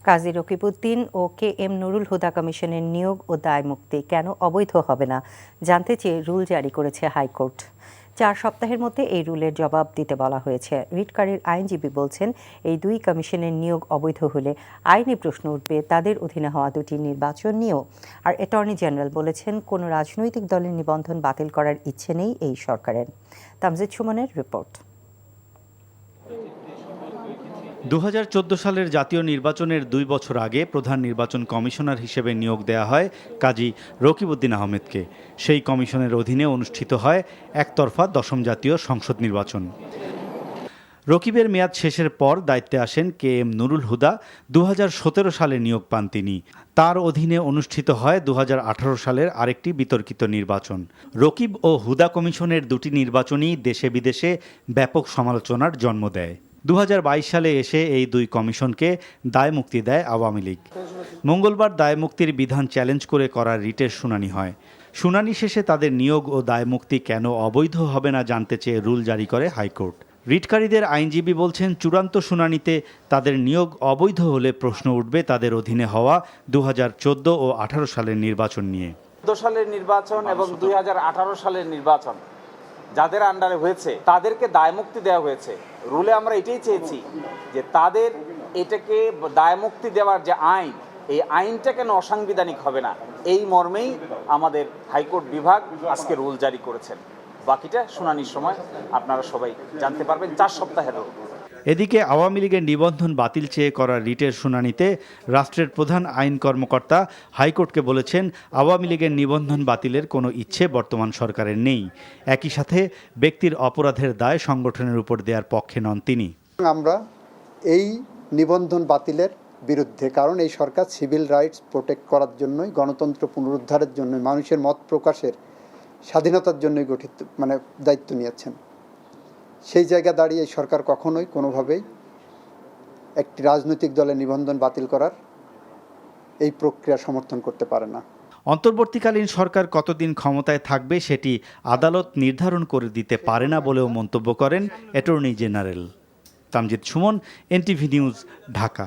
কাজী রকিবউদ্দিন ও K M Nurul Huda কমিশনের নিয়োগ ও দায়মুক্তি কেন অবৈধ হবে না জানতে চেয়ে রুল জারি করেছে হাইকোর্ট। 4 সপ্তাহের মধ্যে এই রুলের জবাব দিতে বলা হয়েছে। রিটকারীর আইনজীবী বলছেন, এই দুই কমিশনের নিয়োগ অবৈধ হলে আইনি প্রশ্ন উঠবে তাদের অধীনে হওয়া দুটি নির্বাচন নিয়েও। আর অ্যাটর্নি জেনারেল বলেছেন, কোনো রাজনৈতিক দলের নিবন্ধন বাতিল করার ইচ্ছে নেই এই সরকারের। তামজিদ সুমনের রিপোর্ট। 2014 সালের জাতীয় নির্বাচনের 2 বছর আগে প্রধান নির্বাচন কমিশনার হিসেবে নিয়োগ দেওয়া হয় কাজী রকিবউদ্দিন আহমেদকে। সেই কমিশনের অধীনে অনুষ্ঠিত হয় একতরফা 10ম জাতীয় সংসদ নির্বাচন। রকিবের মেয়াদ শেষের পর দায়িত্বে আসেন কে এম নুরুল হুদা। 2017 সালে নিয়োগ পান তিনি। তার অধীনে অনুষ্ঠিত হয় 2018 সালের আরেকটি বিতর্কিত নির্বাচন। রকিব ও হুদা কমিশনের দুটি নির্বাচনই দেশে বিদেশে ব্যাপক সমালোচনার জন্ম দেয়। 2022 সালে এসে এই দুই কমিশনকে দায়মুক্তি দেয় আওয়ামী লীগ। মঙ্গলবার দায়মুক্তির বিধান চ্যালেঞ্জ করে করা রিটের শুনানি হয়। শুনানি শেষে তাদের নিয়োগ ও দায়মুক্তি কেন অবৈধ হবে না জানতে চেয়ে রুল জারি করে হাইকোর্ট। রিটকারীদের আইনজীবী বলছেন, চূড়ান্ত শুনানিতে তাদের নিয়োগ অবৈধ হলে প্রশ্ন উঠবে তাদের অধীনে হওয়া 2014 ও 18 সালের নির্বাচন নিয়ে। 2014 সালের নির্বাচন এবং 2018 সালের নির্বাচন যাদের আন্ডারে হয়েছে তাদেরকে দায়মুক্তি দেওয়া হয়েছে। রুলে আমরা এটাই চেয়েছি যে তাদের এটাকে দায়মুক্তি দেওয়ার যে আইন, এই আইনটা কেন অসাংবিধানিক হবে না, এই মর্মেই আমাদের হাইকোর্ট বিভাগ আজকে রুল জারি করেছেন। বাকিটা শুনানির সময় আপনারা সবাই জানতে পারবেন। 4 সপ্তাহের রুল। এদিকে আওয়ামী লীগের নিবন্ধন বাতিল চেয়ে করা রিটের শুনানিতে রাষ্ট্রের প্রধান আইন কর্মকর্তা হাইকোর্টকে বলেছেন, আওয়ামী লীগের নিবন্ধন বাতিলের কোনো ইচ্ছে বর্তমান সরকারের নেই। একই সাথে ব্যক্তির অপরাধের দায় সংগঠনের উপর দেওয়ার পক্ষে নন তিনি। আমরা এই নিবন্ধন বাতিলের বিরুদ্ধে, কারণ এই সরকার সিভিল রাইটস প্রোটেক্ট করার জন্যই, গণতন্ত্র পুনরুদ্ধারের জন্য, মানুষের মত প্রকাশের স্বাধীনতার জন্যই দায়িত্ব নিয়েছেন। সেই জায়গা দাঁড়িয়ে এই সরকার কখনোই কোনোভাবেই একটি রাজনৈতিক দলের নিবন্ধন বাতিল করার এই প্রক্রিয়া সমর্থন করতে পারে না। অন্তর্বর্তীকালীন সরকার কতদিন ক্ষমতায় থাকবে সেটি আদালত নির্ধারণ করে দিতে পারে না বলেও মন্তব্য করেন attorney general. Tamjid Suman, NTV news, Dhaka.